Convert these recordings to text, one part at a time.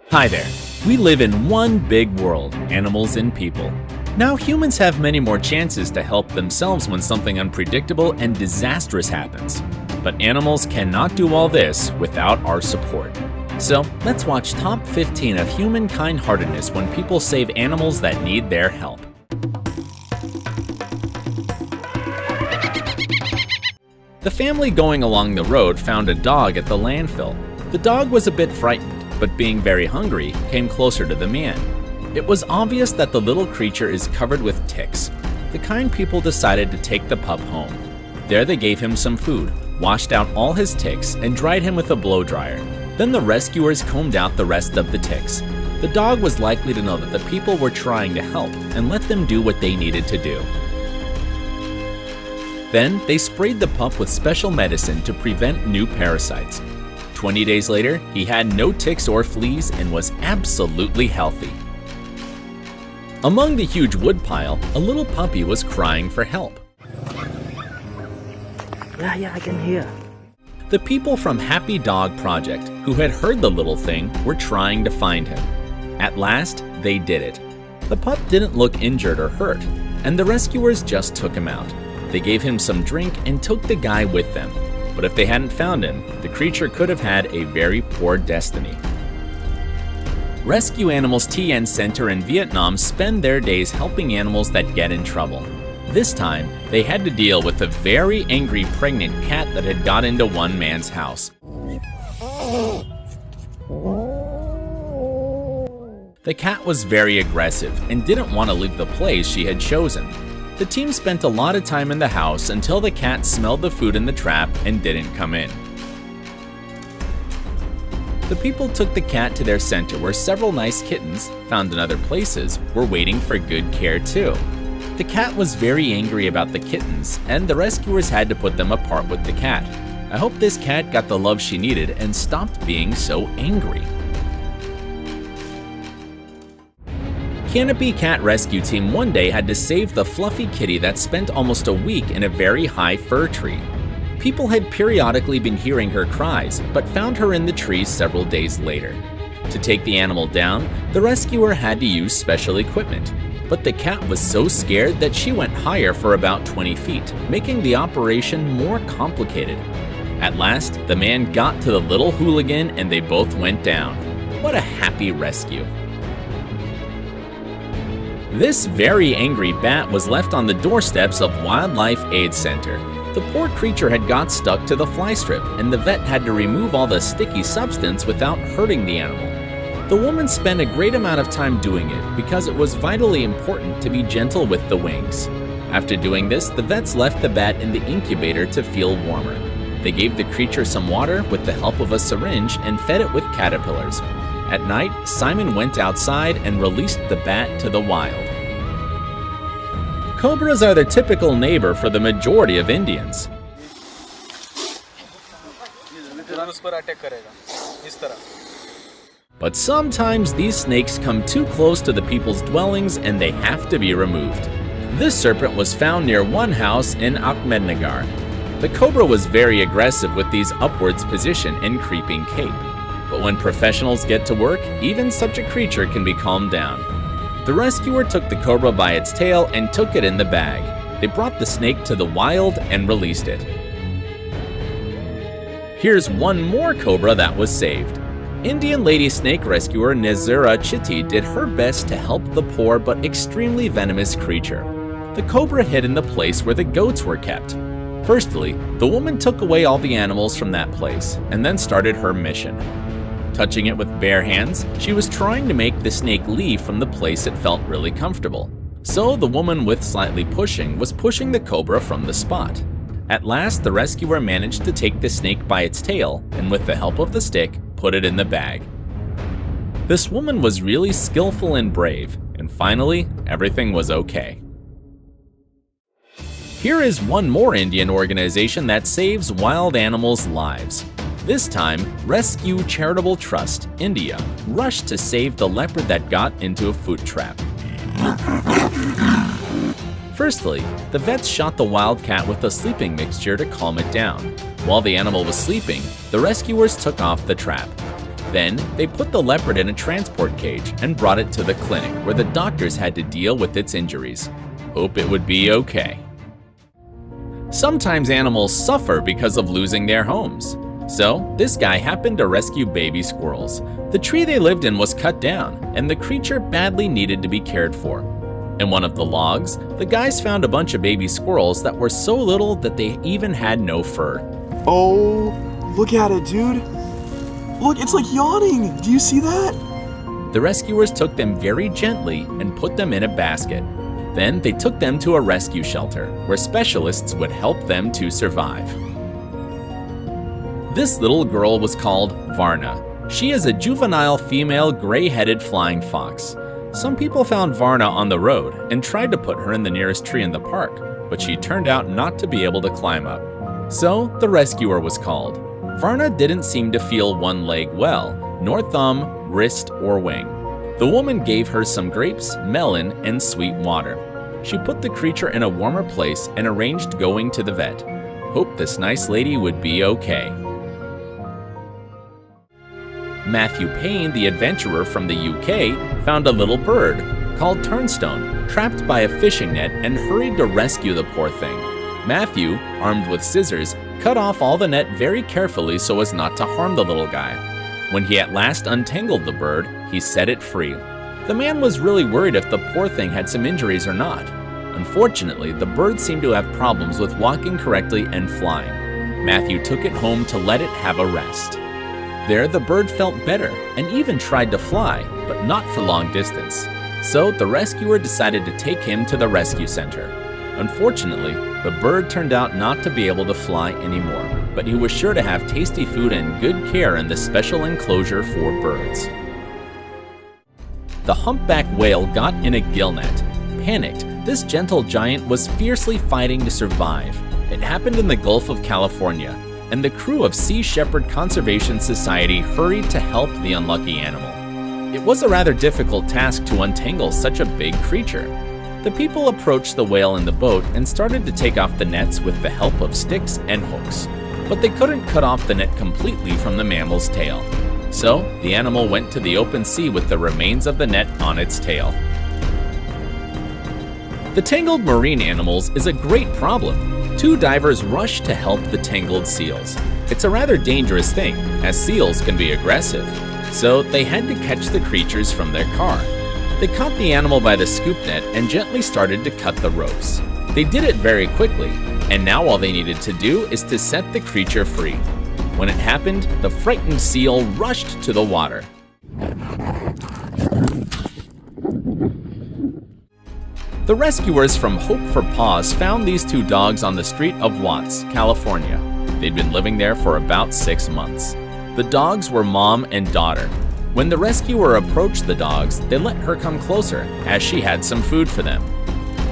Hi there. We live in one big world, animals and people. Now humans have many more chances to help themselves when something unpredictable and disastrous happens. But animals cannot do all this without our support. So let's watch top 15 of human kind-heartedness when people save animals that need their help. The family going along the road found a dog at the landfill. The dog was a bit frightened, but being very hungry, came closer to the man. It was obvious that the little creature is covered with ticks. The kind people decided to take the pup home. There they gave him some food, washed out all his ticks, and dried him with a blow dryer. Then the rescuers combed out the rest of the ticks. The dog was likely to know that the people were trying to help and let them do what they needed to do. Then they sprayed the pup with special medicine to prevent new parasites. 20 days later, he had no ticks or fleas and was absolutely healthy. Among the huge woodpile, a little puppy was crying for help. Yeah, I can hear. The people from Happy Dog Project, who had heard the little thing, were trying to find him. At last, they did it. The pup didn't look injured or hurt, and the rescuers just took him out. They gave him some drink and took the guy with them. But if they hadn't found him, the creature could have had a very poor destiny. Rescue Animals TN Center in Vietnam spend their days helping animals that get in trouble. This time, they had to deal with a very angry pregnant cat that had got into one man's house. The cat was very aggressive and didn't want to leave the place she had chosen. The team spent a lot of time in the house until the cat smelled the food in the trap and didn't come in. The people took the cat to their center where several nice kittens, found in other places, were waiting for good care too. The cat was very angry about the kittens, and the rescuers had to put them apart with the cat. I hope this cat got the love she needed and stopped being so angry. Canopy Cat Rescue Team one day had to save the fluffy kitty that spent almost a week in a very high fir tree. People had periodically been hearing her cries, but found her in the trees several days later. To take the animal down, the rescuer had to use special equipment, but the cat was so scared that she went higher for about 20 feet, making the operation more complicated. At last, the man got to the little hooligan and they both went down. What a happy rescue. This very angry bat was left on the doorsteps of Wildlife Aid Center. The poor creature had got stuck to the fly strip, and the vet had to remove all the sticky substance without hurting the animal. The woman spent a great amount of time doing it because it was vitally important to be gentle with the wings. After doing this, the vets left the bat in the incubator to feel warmer. They gave the creature some water with the help of a syringe and fed it with caterpillars. At night, Simon went outside and released the bat to the wild. Cobras are the typical neighbor for the majority of Indians. But sometimes these snakes come too close to the people's dwellings and they have to be removed. This serpent was found near one house in Ahmednagar. The cobra was very aggressive with these upwards position and creeping cape. But when professionals get to work, even such a creature can be calmed down. The rescuer took the cobra by its tail and took it in the bag. They brought the snake to the wild and released it. Here's one more cobra that was saved. Indian lady snake rescuer Nazira Chitti did her best to help the poor but extremely venomous creature. The cobra hid in the place where the goats were kept. Firstly, the woman took away all the animals from that place and then started her mission. Touching it with bare hands, she was trying to make the snake leave from the place it felt really comfortable. So the woman with slightly pushing was pushing the cobra from the spot. At last, the rescuer managed to take the snake by its tail and with the help of the stick, put it in the bag. This woman was really skillful and brave, and finally, everything was okay. Here is one more Indian organization that saves wild animals' lives. This time, Rescue Charitable Trust, India, rushed to save the leopard that got into a food trap. Firstly, the vets shot the wildcat with a sleeping mixture to calm it down. While the animal was sleeping, the rescuers took off the trap. Then, they put the leopard in a transport cage and brought it to the clinic where the doctors had to deal with its injuries. Hope it would be okay. Sometimes animals suffer because of losing their homes. So, this guy happened to rescue baby squirrels. The tree they lived in was cut down, and the creature badly needed to be cared for. In one of the logs, the guys found a bunch of baby squirrels that were so little that they even had no fur. Oh, look at it, dude. Look, it's like yawning. Do you see that? The rescuers took them very gently and put them in a basket. Then they took them to a rescue shelter where specialists would help them to survive. This little girl was called Varna. She is a juvenile female gray-headed flying fox. Some people found Varna on the road and tried to put her in the nearest tree in the park, but she turned out not to be able to climb up. So the rescuer was called. Varna didn't seem to feel one leg well, nor thumb, wrist, or wing. The woman gave her some grapes, melon, and sweet water. She put the creature in a warmer place and arranged going to the vet. Hope this nice lady would be okay. Matthew Payne, the adventurer from the UK, found a little bird called Turnstone trapped by a fishing net and hurried to rescue the poor thing. Matthew, armed with scissors, cut off all the net very carefully so as not to harm the little guy. When he at last untangled the bird, he set it free. The man was really worried if the poor thing had some injuries or not. Unfortunately, the bird seemed to have problems with walking correctly and flying. Matthew took it home to let it have a rest. There, the bird felt better and even tried to fly, but not for long distance. So the rescuer decided to take him to the rescue center. Unfortunately, the bird turned out not to be able to fly anymore, but he was sure to have tasty food and good care in the special enclosure for birds. The humpback whale got in a gill net. Panicked, this gentle giant was fiercely fighting to survive. It happened in the Gulf of California, and the crew of Sea Shepherd Conservation Society hurried to help the unlucky animal. It was a rather difficult task to untangle such a big creature. The people approached the whale in the boat and started to take off the nets with the help of sticks and hooks, but they couldn't cut off the net completely from the mammal's tail. So, the animal went to the open sea with the remains of the net on its tail. The tangled marine animals is a great problem. Two divers rushed to help the tangled seals. It's a rather dangerous thing, as seals can be aggressive, so they had to catch the creatures from their car. They caught the animal by the scoop net and gently started to cut the ropes. They did it very quickly, and now all they needed to do is to set the creature free. When it happened, the frightened seal rushed to the water. The rescuers from Hope for Paws found these two dogs on the street of Watts, California. They'd been living there for about 6 months. The dogs were mom and daughter. When the rescuer approached the dogs, they let her come closer, as she had some food for them.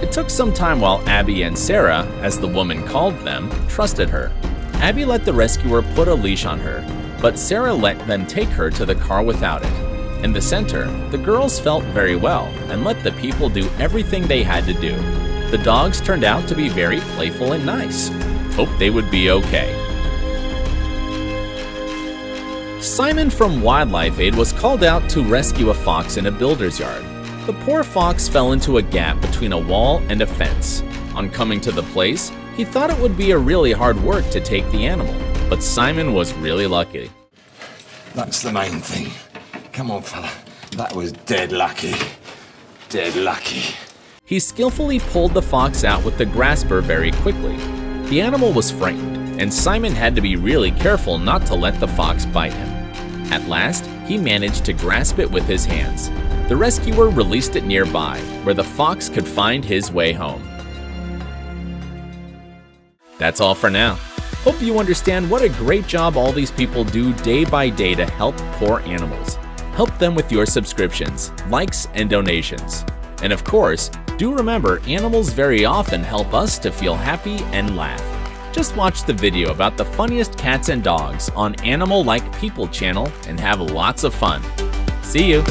It took some time while Abby and Sarah, as the woman called them, trusted her. Abby let the rescuer put a leash on her, but Sarah let them take her to the car without it. In the center, the girls felt very well and let the people do everything they had to do. The dogs turned out to be very playful and nice. Hope they would be okay. Simon from Wildlife Aid was called out to rescue a fox in a builder's yard. The poor fox fell into a gap between a wall and a fence. On coming to the place, he thought it would be a really hard work to take the animal, but Simon was really lucky. That's the main thing. Come on, fella. That was dead lucky. Dead lucky. He skillfully pulled the fox out with the grasper very quickly. The animal was frightened, and Simon had to be really careful not to let the fox bite him. At last, he managed to grasp it with his hands. The rescuer released it nearby, where the fox could find his way home. That's all for now. Hope you understand what a great job all these people do day by day to help poor animals. Help them with your subscriptions, likes, and donations. And of course, do remember animals very often help us to feel happy and laugh. Just watch the video about the funniest cats and dogs on Animal Like People channel and have lots of fun. See you!